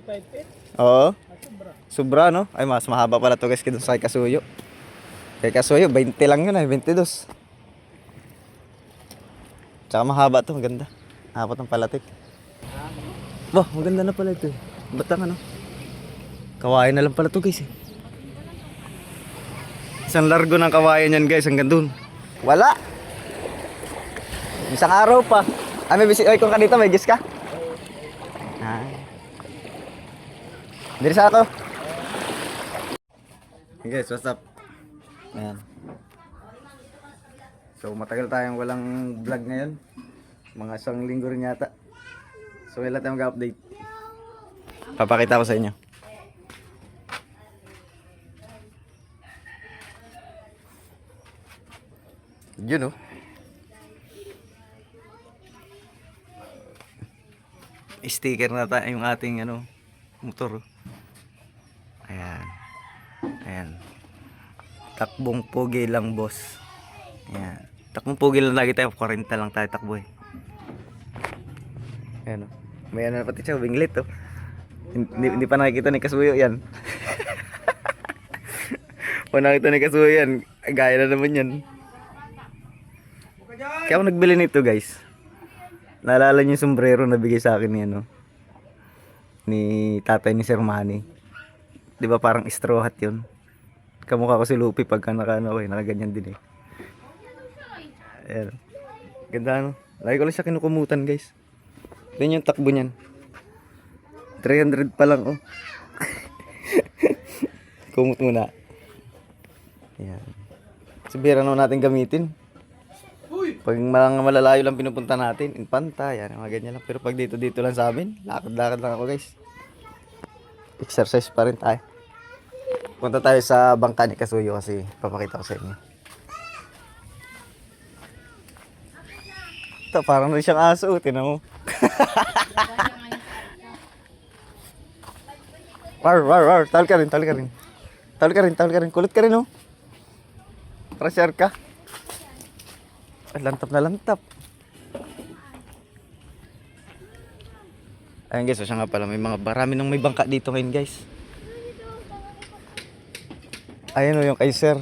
25 feet? Oo. Sobra. Sobra, no? Ay, mas mahaba pala to guys kaya dun sa kay Kasuyo. Kay Kasuyo, 20 lang yun ay, 22. Tsaka mahaba to, maganda. Apat ng palatik. Bah, maganda na pala ito eh. Ba't ang ano? Kawayan na lang pala to guys eh. Isang largo ng kawayan yan guys, hanggang dun. Wala! Isang araw pa. May bisit. Ay, kung ka dito, may gis ka? Diri sa ako. Hey guys, what's up? Ayan. So, matagal tayong walang vlog ngayon. Mga isang linggo rin yata. So, wala tayong mag-update. Papakita ko sa inyo. Yun oh. Sticker na tayo yung ating motor. Ayan. Ayan. Takbong pogi lang boss. Ayan. Takbong pogi lang lagi tayo. 40 lang tayo takbo eh. Ayan oh. May na pati siya. Winglet oh. Hindi pa nakikita ni Kasuyo yan. Kung nakita ni Kasuyo yan, gaya na naman yan. Kaya ako nagbili nito guys. Naalala niyo yung sombrero na bigay sa akin ni tatay ni Sir Manny. 'Di ba parang straw hat 'yun? Kamukha ko si Luffy pagka nakaganyan din eh. Ayan. Ganda no. Lagi ko lang siya kinukumutan guys. Tingnan yung takbo niyan. 300 pa lang oh. Kumut muna. Ayan. Subira na natin gamitin. Pag malalayo lang pinupunta natin, Infanta, yan, mga ganyan lang. Pero pag dito lang sa amin, lakad-lakad lang ako guys. Exercise pa rin tayo. Punta tayo sa bangka ni Kasuyo kasi papakita ko sa inyo. Ito, parang na siyang aso, tinan mo. War, tawal ka rin. Kulot ka rin oh. Para share ka. Lantap na lantap. Ayan guys, siya nga pala may marami nang may bangka dito ngayon guys. Ayan o yung kay Sir.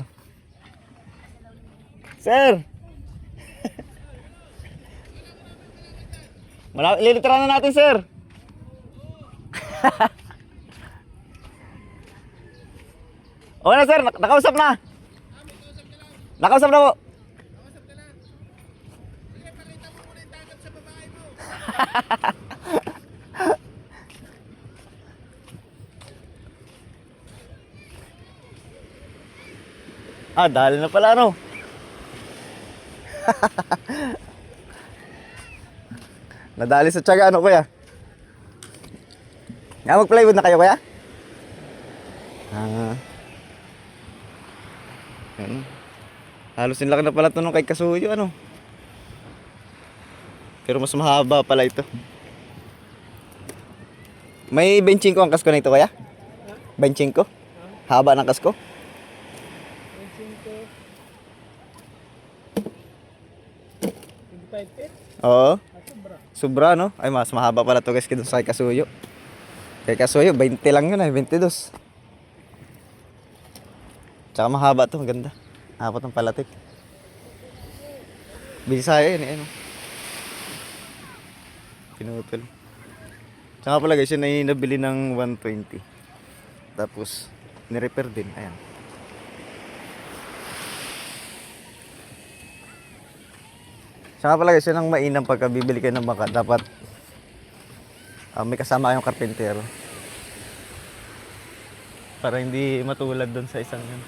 Sir! Lilitira na natin Sir. Okay na Sir, nakausap na. Nakausap na po. Dahil na pala no. Nadali sa tiyaga ano kuya? Nga mag-plywood na kayo kuya? Yan. Halos nilaki na pala ito nung kay Kasuyo ano. Pero mas mahaba pala ito. May 25 ang kasko na ito kaya? 25? Haba ng kasko? 25 feet? Oo. Sobra. Sobra no? Ay mas mahaba pala ito guys kaya sa kay Kasuyo. Kay Kasuyo 20 lang yun ay, 22. Tsaka mahaba ito, maganda. Apat ng palatik. Bisaya yun eh ano. Pinutol. Tsaka pala guys, yun ay nabili ng 120. Tapos, nirepair din. Ayan. Tsaka pala guys, yun ang mainam pagka bibili kayo ng bangka. Dapat may kasama kayong karpentero. Para hindi matulad doon sa isang yun.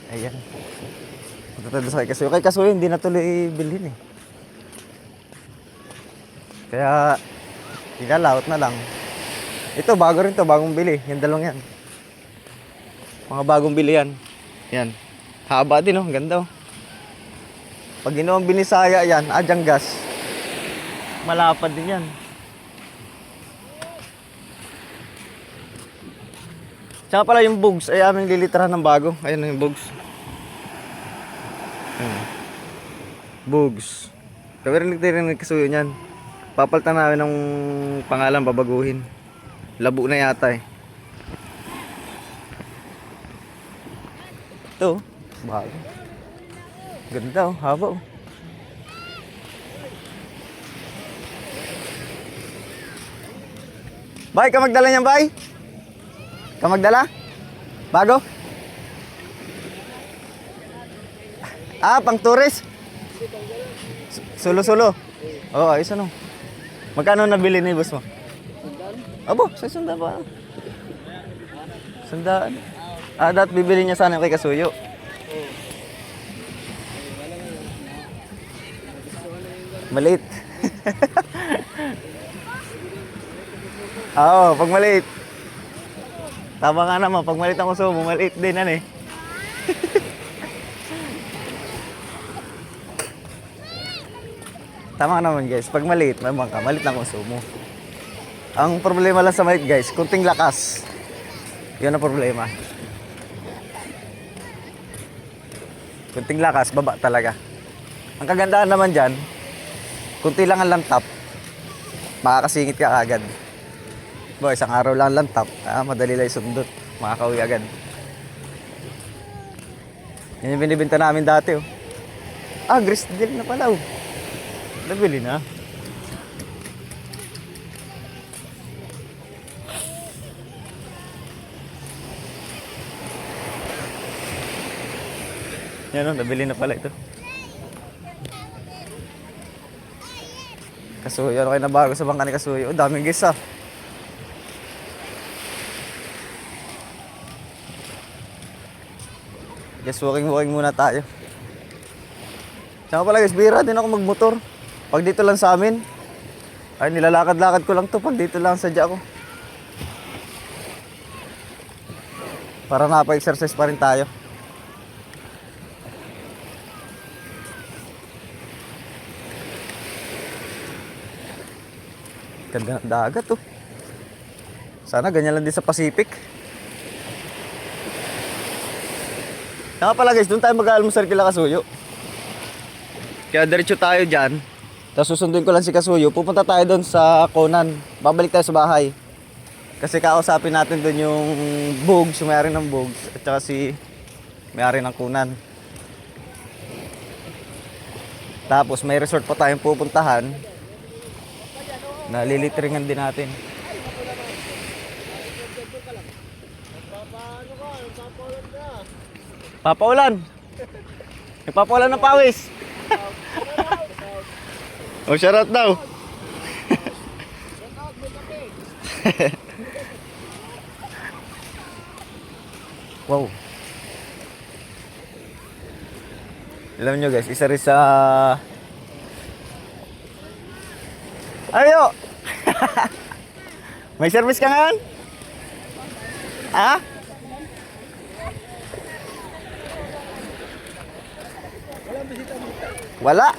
Ayan. Punta tayo sa kay Kasuyo. Kay Kasuyo hindi na tuloy bilhin eh. Kaya ilalaot na lang. Ito bago rin to, bagong bili. Yung dalawang yan. Mga bagong bili yan. Yan. Haba din oh, ganda oh. Pag ginawang binisaya yan, adyang gas. Malapad din yan. Tsaka pala yung bugs ay aming lilitirahan ng bago. Ayan yung bugs. Bugs. Kami rin nagtirinig kasuyo niyan. Papalitan namin ng pangalan, babaguhin. Labo na yata eh. Ito, bago. Ganda oh, haba oh. Bay, ka magdala niyan, bay? Ka magdala? Bago? Ah, pang tourist? Sulo-sulo? Oo, ayos ano. Magkano nabili ni boss mo? Abo, sa sandaan ba? Sandaan. Ah, dapat bibili niya sana kay Kasuyo. Maliit. Oo, pag maliit. Tama nga naman, pag maliit ang kuso mo, maliit din ano eh. Tama naman guys, pag maliit, mamang ka, maliit ang konsumo. Ang problema lang sa maliit guys, kunting lakas. Yun ang problema. Kunting lakas, baba talaga. Ang kagandahan naman dyan, kunti lang ang lantap, makakasingit ka agad. Boy, isang araw lang lantap, madali lang sundot, makakauwi agad. Yan yung binibenta namin dati oh. Ah, Grisdale na pala oh. Nabili na. Yan o, nabili na pala ito. Kasuyo, ano kayo nabago sa bangka ni Kasuyo? Oh, daming guys ah. Guys, walking muna tayo. Tsaka pala guys, bira din ako magmotor. Pag dito lang sa amin, ay nilalakad-lakad ko lang to pag dito lang sadya ko. Para napa-exercise pa rin tayo. Ganda ng dagat oh. Sana ganyan lang din sa Pacific. Saka pala guys, doon tayo mag-almusal kila Kasuyo. Kaya diretso tayo dyan. Tapos susunduin ko lang si Kasuyo. Pupunta tayo doon sa Conan. Babalik tayo sa bahay. Kasi kakausapin natin doon yung Bugs, yung may-ari ng Bugs. At saka si may-ari ng Conan. Tapos may resort pa tayong pupuntahan. Nalilitringan din natin. Papaulan. Nagpapaulan ng pawis. Oh, shoutout daw. Wow. Alam nyo guys, isa rin sa... Ayo! May service ka ngayon? Ha? Wala.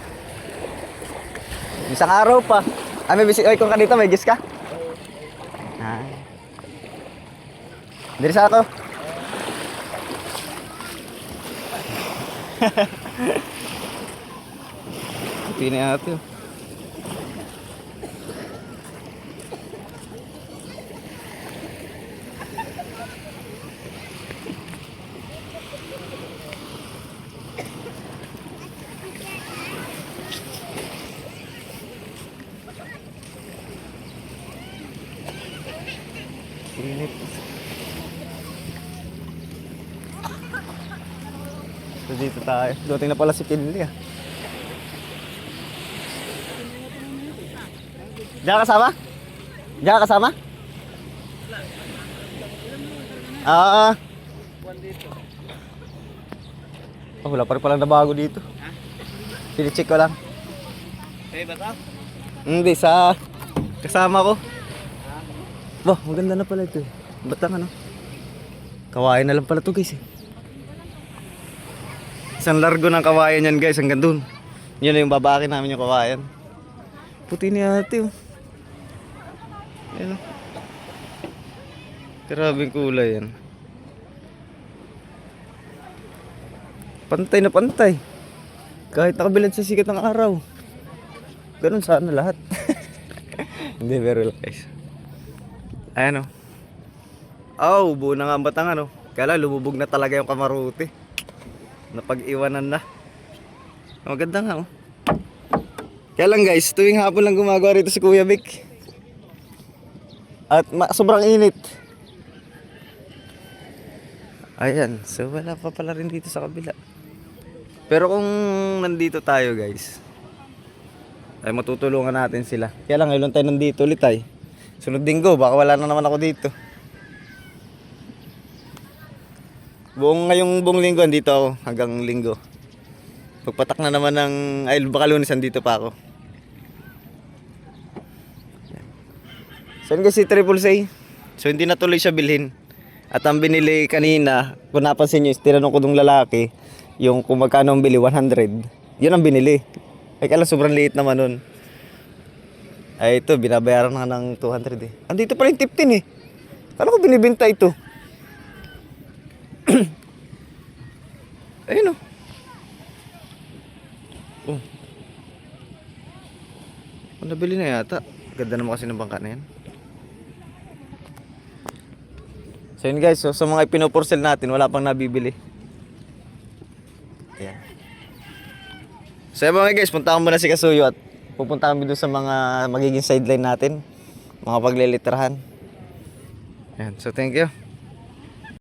Isang araw pa. Ah, may bisita. Ay, kung kanito, may gis ka? Ah. Diri sa ako. Pini natin. Init. So dito tayo. Dumating na pala si Kinley ah. Diyan ka kasama? Diyan ka kasama? Ah. Oh, wala pa rin palang nabago dito. Sini-check ko lang. Eh, bata? Hindi, sa kasama ko. Bah, maganda na pala ito eh. Batang ano. Kawayan na lang pala ito guys eh. Isang largo ng kawayan yan guys, hanggang dun. Yun na yung babakin namin yung kawayan. Puti ni ate oh. Ayan oh. Grabing kulay yan. Pantay na pantay. Kahit nakabilad sa sikat ng araw. Ganun sana lahat. Hindi, pero guys. Ayan o. Oh, buo na nga ang Batangan o. Kaya lang, lumubog na talaga yung Kamaruti. Napag-iwanan na. Maganda nga o. Kaya lang guys, tuwing hapon lang gumagawa rito si Kuya Vic. At sobrang init. Ayan, so wala pa pala rin dito sa kabila. Pero kung nandito tayo guys, ay matutulungan natin sila. Kaya lang ngayon tayo nandito ulit ay. Sunod linggo, baka wala na naman ako dito. Buong linggo andito ako hanggang linggo. Pagpatak na naman ng ay baka Lunes andito pa ako. So yun guys, si Triple Say. So hindi na tuloy siya bilhin. At ang binili kanina, kung napansin nyo, tinanong ko nung lalaki, yung kung magkano ang bili, 100. Yun ang binili. Ay kala sobrang liit naman nun. Ay ito, binabayaran na ng 200 eh. Andito pala yung tip 10 eh. Kala ko binibenta ito. Ayun o. Oh. Nabili na yata. Ganda naman kasi ng bangka na yan. So yun guys, so, sa mga ipinoporsel natin, wala pang nabibili. Ayan. So yun mga guys, punta ko muna si Kasuyo at pupunta kami doon sa mga magiging sideline natin. Mga paglilitrahan. Ayan, so thank you.